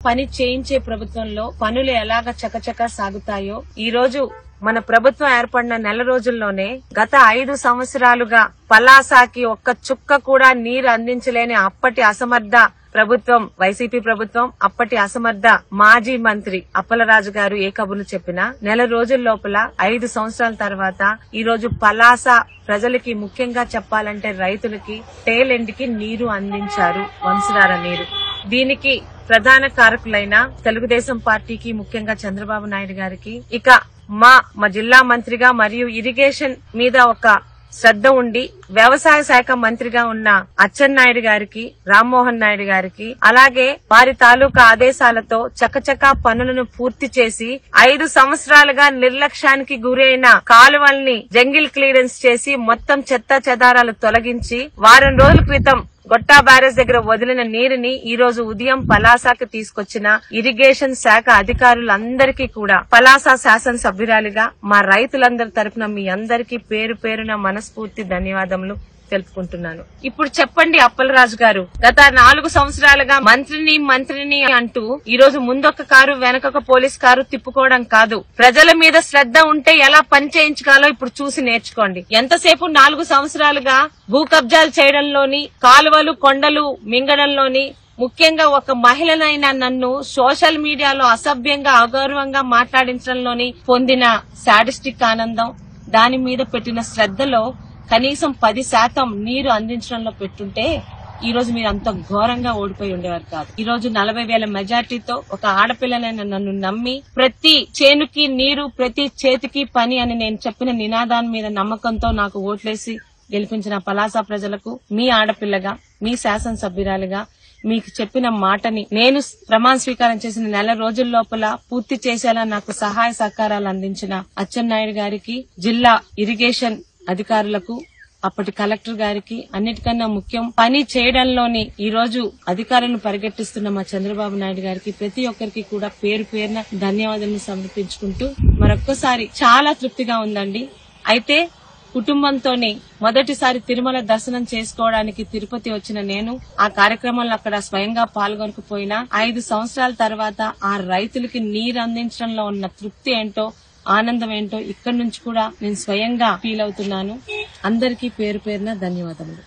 పని చేయించే ప్రభుత్వంలో పనులు ఎలాగ చకచకా సాగుతాయో ఈ రోజు మన ప్రభుత్వం ఏర్పడిన నెల రోజుల్లోనే గత 5 సంవత్సరాలుగా పలాసకి ఒక్క చుక్క కూడా నీరు అందించలేని అప్పటి అసమర్థ ప్రభుత్వం వైసీపీ ప్రభుత్వం అప్పటి అసమర్థ మాజీ మంత్రి అప్పలరాజు గారు ఏ కబుర్లు చెప్పినా నెల రోజుల లోపల 5 సంవత్సరాల తర్వాత ఈ రోజు పలాస ప్రజలకి ముఖ్యంగా చెప్పాలంటే రైతులకి టేలెండ్కి నీరు అందించారు, వంశధార నీరు. దీనికి ప్రధాన కారకులైన తెలుగుదేశం పార్టీకి ముఖ్యంగా చంద్రబాబు నాయుడు గారికి ఇక మా జిల్లా మంత్రిగా మరియు ఇరిగేషన్ మీద ఒక శ్రద్ధ ఉండి వ్యవసాయ శాఖ మంత్రిగా ఉన్న అచ్చెన్నాయుడు గారికి, రామ్మోహన్ నాయుడు గారికి, అలాగే వారి తాలూకా ఆదేశాలతో చకచకా పనులను పూర్తి చేసి 5 సంవత్సరాలుగా నిర్లక్ష్యానికి గురైన కాలువల్ని జంగిల్ క్లియరెన్స్ చేసి మొత్తం చెత్త చెదారాలు తొలగించి వారం రోజుల క్రితం గొట్టా బ్యారేజ్ దగ్గర వదిలిన నీరుని ఈ రోజు ఉదయం పలాసకి తీసుకొచ్చిన ఇరిగేషన్ శాఖ అధికారులందరికీ కూడా పలాస శాసనసభ్యురాలిగా మా రైతులందరి తరపున మీ అందరికీ పేరు పేరున మనస్ఫూర్తి ధన్యవాదములు తెలుపుకుంటున్నాను. ఇప్పుడు చెప్పండి అప్పలరాజు గారు, గత 4 సంవత్సరాలుగా మంత్రిని అంటూ ఈ రోజు ముందొక కారు వెనకొక పోలీస్ కారు తిప్పుకోవడం కాదు, ప్రజల మీద శ్రద్ధ ఉంటే ఎలా పని చేయించుకోవాలో ఇప్పుడు చూసి నేర్చుకోండి. ఎంతసేపు 4 సంవత్సరాలుగా భూ కబ్జాలు చేయడంలోని, కాలువలు కొండలు మింగడంలోని, ముఖ్యంగా ఒక మహిళనైనా నన్ను సోషల్ మీడియాలో అసభ్యంగా అగౌరవంగా మాట్లాడించడంలోని పొందిన సాడిస్టిక్ ఆనందం, దాని మీద పెట్టిన శ్రద్ధలో కనీసం 10% నీరు అందించడంలో పెట్టుంటే ఈ రోజు మీరు అంత ఘోరంగా ఓడిపోయి ఉండేవారు కాదు. ఈ రోజు 40,000 మెజార్టీతో ఒక ఆడపిల్లనైన నన్ను నమ్మి ప్రతి చేనుకి నీరు, ప్రతి చేతికి పని అని నేను చెప్పిన నినాదాన్ని మీద నమ్మకంతో నాకు ఓట్లేసి గెలిపించిన పలాస ప్రజలకు మీ ఆడపిల్లగా, మీ శాసనసభ్యురాలిగా మీకు చెప్పిన మాటని నేను ప్రమాణ స్వీకారం చేసిన నెల రోజుల లోపల పూర్తి చేసేలా నాకు సహాయ సహకారాలు అందించిన అచ్చెన్నాయుడు గారికి, జిల్లా ఇరిగేషన్ అధికారులకు, అప్పటి కలెక్టర్ గారికి, అన్నిటికన్నా ముఖ్యం పని చేయడంలోని ఈ రోజు అధికారులను పరిగెట్టిస్తున్న మా చంద్రబాబు నాయుడు గారికి, ప్రతి ఒక్కరికి కూడా పేరు పేరున ధన్యవాదాలను సమర్పించుకుంటూ మరొక్కసారి చాలా తృప్తిగా ఉందండి. అయితే కుటుంబంతోనే మొదటిసారి తిరుమల దర్శనం చేసుకోవడానికి తిరుపతి వచ్చిన నేను ఆ కార్యక్రమంలో అక్కడ స్వయంగా పాల్గొనకపోయినా 5 సంవత్సరాల తర్వాత ఆ రైతులకి నీరు అందించడంలో ఉన్న తృప్తి ఏంటో, ఆనందం ఏంటో ఇక్కడి నుంచి కూడా నేను స్వయంగా ఫీల్ అవుతున్నాను. అందరికీ పేరు పేరున ధన్యవాదములు.